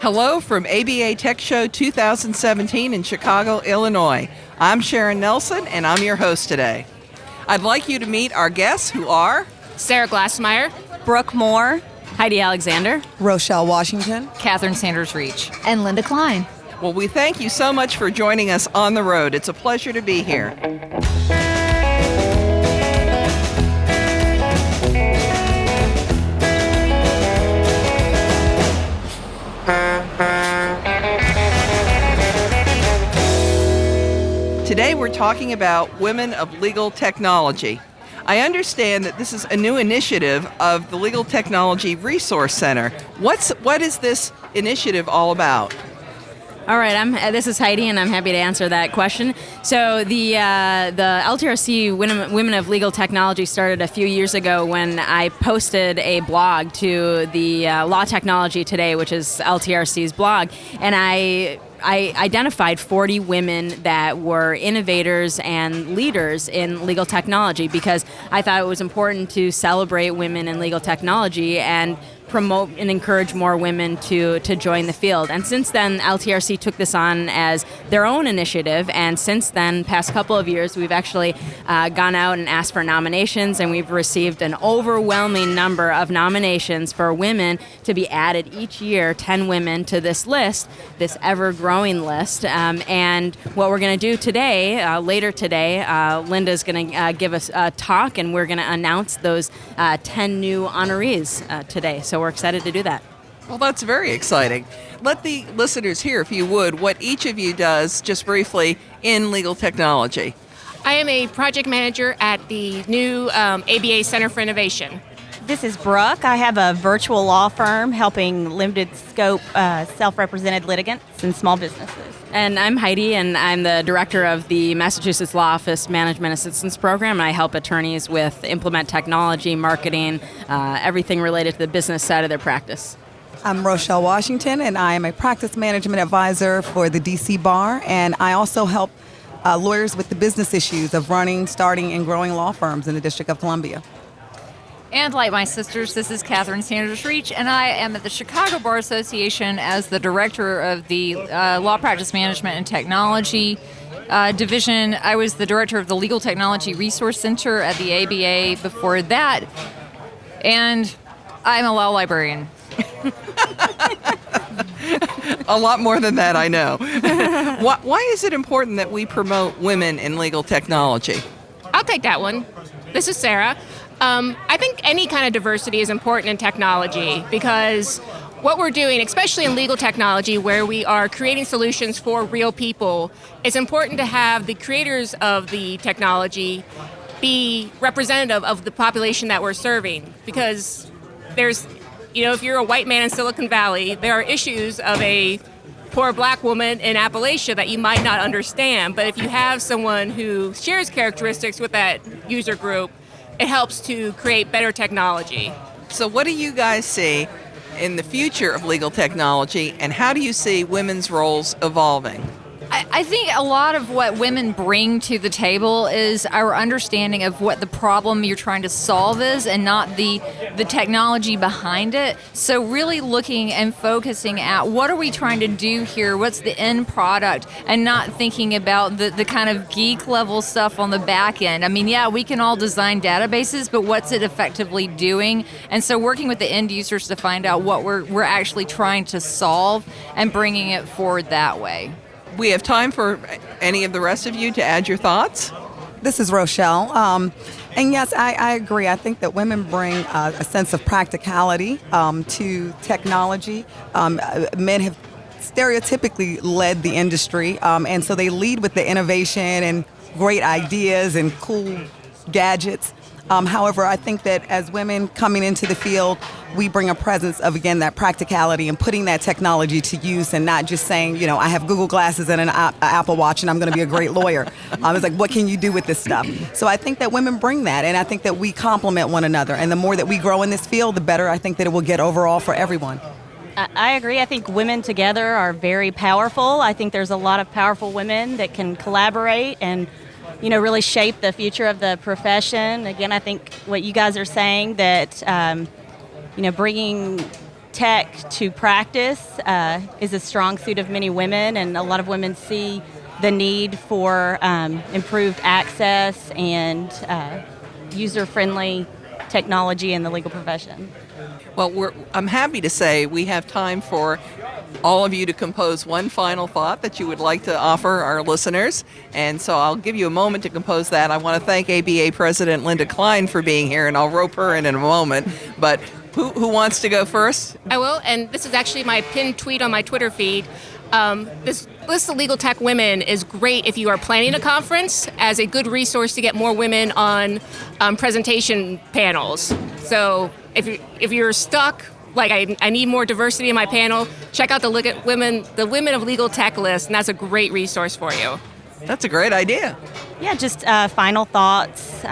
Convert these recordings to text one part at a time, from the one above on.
Hello from ABA Tech Show 2017 in Chicago, Illinois. I'm Sharon Nelson, and I'm your host today. I'd like you to meet our guests, who are Sarah Glassmeyer, Brooke Moore, Heidi Alexander, Rochelle Washington, Catherine Sanders-Reach, and Linda Klein. Well, we thank you so much for joining us on the road. It's a pleasure to be here. Today we're talking about Women of Legal Technology. I understand that this is a new initiative of the Legal Technology Resource Center. What is this initiative all about? All right, this is Heidi, and I'm happy to answer that question. So the LTRC Women of Legal Technology started a few years ago when I posted a blog to the Law Technology Today, which is LTRC's blog, and I identified 40 women that were innovators and leaders in legal technology because I thought it was important to celebrate women in legal technology and promote and encourage more women to join the field. And since then, LTRC took this on as their own initiative, and since then, past couple of years, we've actually gone out and asked for nominations, and we've received an overwhelming number of nominations for women to be added each year, 10 women to this list, this ever-growing list. And what we're going to do today, later today, Linda's going to give us a talk, and we're going to announce those 10 new honorees today. So we're excited to do that. Well, that's very exciting. Let the listeners hear, if you would, what each of you does, just briefly, in legal technology. I am a project manager at the new ABA Center for Innovation. This is Brooke. I have a virtual law firm helping limited scope self-represented litigants and small businesses. And I'm Heidi, and I'm the director of the Massachusetts Law Office Management Assistance Program, and I help attorneys with implement technology, marketing, everything related to the business side of their practice. I'm Rochelle Washington, and I am a practice management advisor for the DC Bar, and I also help lawyers with the business issues of running, starting, and growing law firms in the District of Columbia. And like my sisters, this is Catherine Sanders-Reach, and I am at the Chicago Bar Association as the director of the Law Practice Management and Technology division. I was the director of the Legal Technology Resource Center at the ABA before that, and I'm a law librarian. A lot more than that, I know. Why is it important that we promote women in legal technology? I'll take that one. This is Sarah. I think any kind of diversity is important in technology because what we're doing, especially in legal technology where we are creating solutions for real people, it's important to have the creators of the technology be representative of the population that we're serving because there's, if you're a white man in Silicon Valley, there are issues of a poor black woman in Appalachia that you might not understand, but if you have someone who shares characteristics with that user group, it helps to create better technology. So what do you guys see in the future of legal technology, and how do you see women's roles evolving? I think a lot of what women bring to the table is our understanding of what the problem you're trying to solve is and not the technology behind it. So really looking and focusing at what are we trying to do here, what's the end product, and not thinking about the kind of geek level stuff on the back end. I mean, yeah, we can all design databases, but what's it effectively doing? And so working with the end users to find out what we're actually trying to solve and bringing it forward that way. We have time for any of the rest of you to add your thoughts. This is Rochelle. And yes, I agree. I think that women bring a sense of practicality to technology. Men have stereotypically led the industry, and so they lead with the innovation and great ideas and cool gadgets. However, I think that as women coming into the field, we bring a presence of, again, that practicality and putting that technology to use and not just saying, I have Google glasses and an Apple Watch and I'm going to be a great lawyer. It's like, what can you do with this stuff? So I think that women bring that, and I think that we complement one another. And the more that we grow in this field, the better I think that it will get overall for everyone. I agree. I think women together are very powerful. I think there's a lot of powerful women that can collaborate and really shape the future of the profession. Again, I think what you guys are saying that, bringing tech to practice is a strong suit of many women, and a lot of women see the need for improved access and user-friendly technology in the legal profession. Well, I'm happy to say we have time for all of you to compose one final thought that you would like to offer our listeners. And so I'll give you a moment to compose that. I want to thank ABA President Linda Klein for being here, and I'll rope her in a moment. But who wants to go first? I will, and this is actually my pinned tweet on my Twitter feed. This list of legal tech women is great if you are planning a conference, as a good resource to get more women on presentation panels. So if you're stuck, like I need more diversity in my panel, check out the Women of Legal Tech list, and that's a great resource for you. That's a great idea. Yeah, just final thoughts.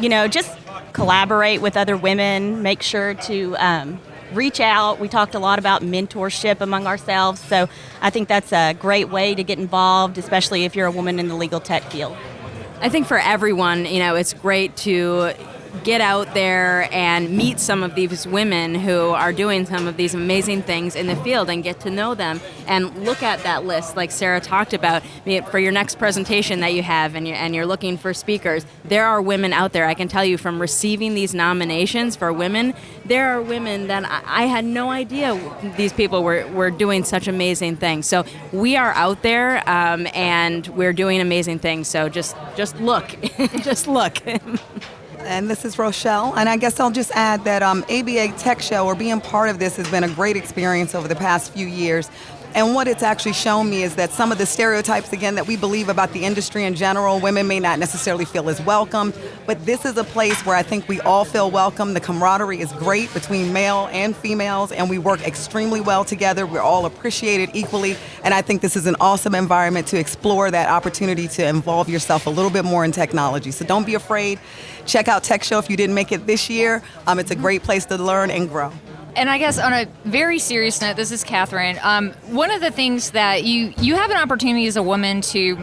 Just collaborate with other women. Make sure to reach out. We talked a lot about mentorship among ourselves, so I think that's a great way to get involved, especially if you're a woman in the legal tech field. I think for everyone, it's great to get out there and meet some of these women who are doing some of these amazing things in the field and get to know them and look at that list like Sarah talked about for your next presentation that you have and you're looking for speakers. There are women out there. I can tell you from receiving these nominations for women, there are women that I had no idea these people were doing such amazing things. So we are out there and we're doing amazing things. So just look, just look. And this is Rochelle, and I guess I'll just add that ABA Tech Show, or being part of this, has been a great experience over the past few years. And what it's actually shown me is that some of the stereotypes, again, that we believe about the industry in general, women may not necessarily feel as welcome, but this is a place where I think we all feel welcome. The camaraderie is great between male and females, and we work extremely well together. We're all appreciated equally, and I think this is an awesome environment to explore that opportunity to involve yourself a little bit more in technology. So don't be afraid. Check out Tech Show if you didn't make it this year. It's a great place to learn and grow. And I guess on a very serious note, this is Catherine. One of the things that you have an opportunity as a woman to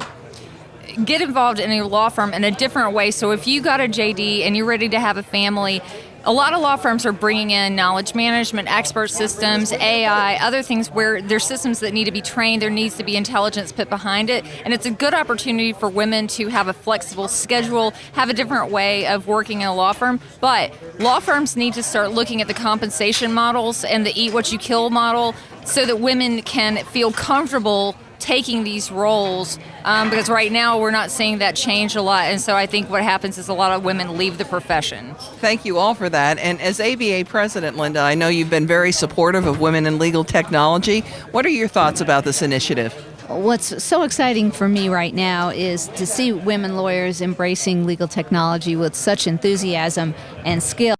get involved in a law firm in a different way. So if you got a JD and you're ready to have a family, a lot of law firms are bringing in knowledge management, expert systems, AI, other things where there's systems that need to be trained, there needs to be intelligence put behind it, and it's a good opportunity for women to have a flexible schedule, have a different way of working in a law firm. But law firms need to start looking at the compensation models and the eat what you kill model so that women can feel comfortable taking these roles, because right now we're not seeing that change a lot, and so I think what happens is a lot of women leave the profession. Thank you all for that. And as ABA President, Linda, I know you've been very supportive of women in legal technology. What are your thoughts about this initiative? What's so exciting for me right now is to see women lawyers embracing legal technology with such enthusiasm and skill.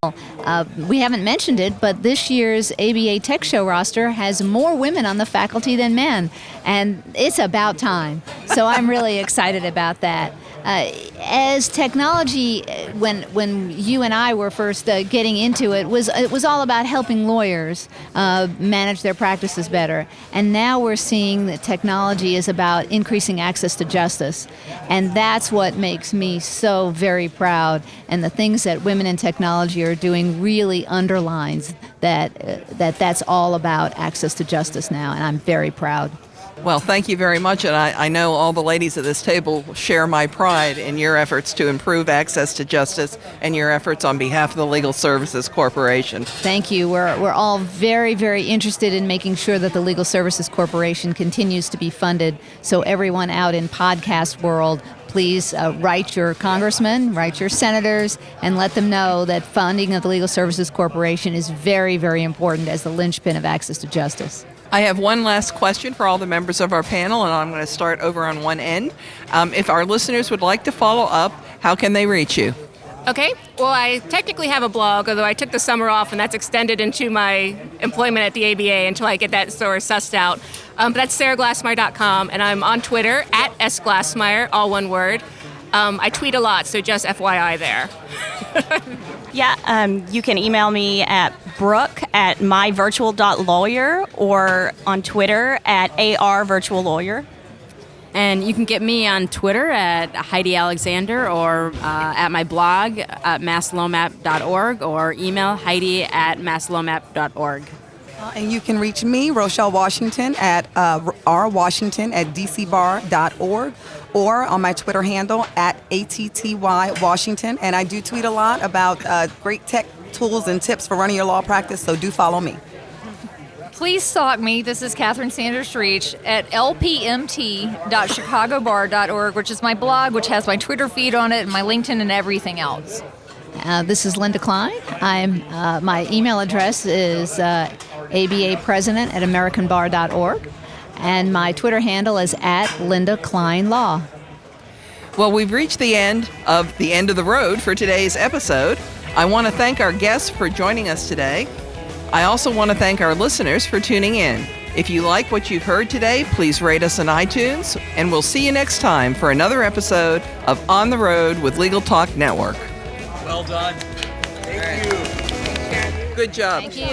We haven't mentioned it, but this year's ABA Tech Show roster has more women on the faculty than men, and it's about time. So I'm really excited about that. As technology, when you and I were first getting into it was all about helping lawyers manage their practices better. And now we're seeing that technology is about increasing access to justice. And that's what makes me so very proud. And the things that women in technology are doing really underlines that's all about access to justice now. And I'm very proud. Well, thank you very much, and I know all the ladies at this table share my pride in your efforts to improve access to justice and your efforts on behalf of the Legal Services Corporation. Thank you. We're all very, very interested in making sure that the Legal Services Corporation continues to be funded. So everyone out in podcast world, please write your congressmen, write your senators, and let them know that funding of the Legal Services Corporation is very, very important as the linchpin of access to justice. I have one last question for all the members of our panel, and I'm going to start over on one end. If our listeners would like to follow up, how can they reach you? Okay, well, I technically have a blog, although I took the summer off, and that's extended into my employment at the ABA until I get that sort of sussed out. But that's sarahglassmeyer.com, and I'm on Twitter, @sglassmeyer, all one word. I tweet a lot, so just FYI there. Yeah, you can email me at brooke@myvirtual.lawyer or on Twitter @arvirtuallawyer. And you can get me on Twitter at Heidi Alexander or at my blog at masslomap.org or email Heidi@masslomap.org. And you can reach me, Rochelle Washington, at rwashington@dcbar.org, or on my Twitter handle at ATTY-Washington. And I do tweet a lot about great tech tools and tips for running your law practice, so do follow me. Please stalk me. This is Catherine Sanders Reach at lpmt.chicagobar.org, which is my blog, which has my Twitter feed on it, and my LinkedIn, and everything else. This is Linda Klein. My email address is ABA President at AmericanBar.org, and my Twitter handle is at Linda Klein Law. Well, we've reached the end of the road for today's episode. I want to thank our guests for joining us today. I also want to thank our listeners for tuning in. If you like what you've heard today, please rate us on iTunes, and we'll see you next time for another episode of On the Road with Legal Talk Network. Well done. Thank you. Good job. Thank you.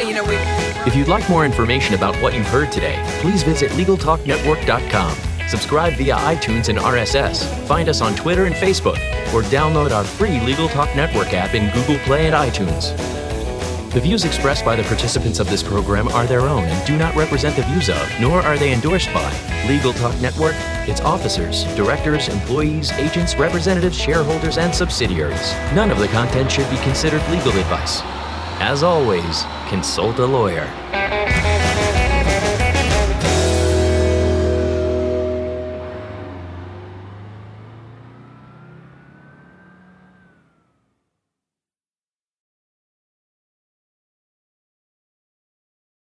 If you'd like more information about what you've heard today, please visit LegalTalkNetwork.com. Subscribe via iTunes and RSS. Find us on Twitter and Facebook, or download our free Legal Talk Network app in Google Play and iTunes. The views expressed by the participants of this program are their own and do not represent the views of, nor are they endorsed by, Legal Talk Network, its officers, directors, employees, agents, representatives, shareholders, and subsidiaries. None of the content should be considered legal advice. As always, consult a lawyer.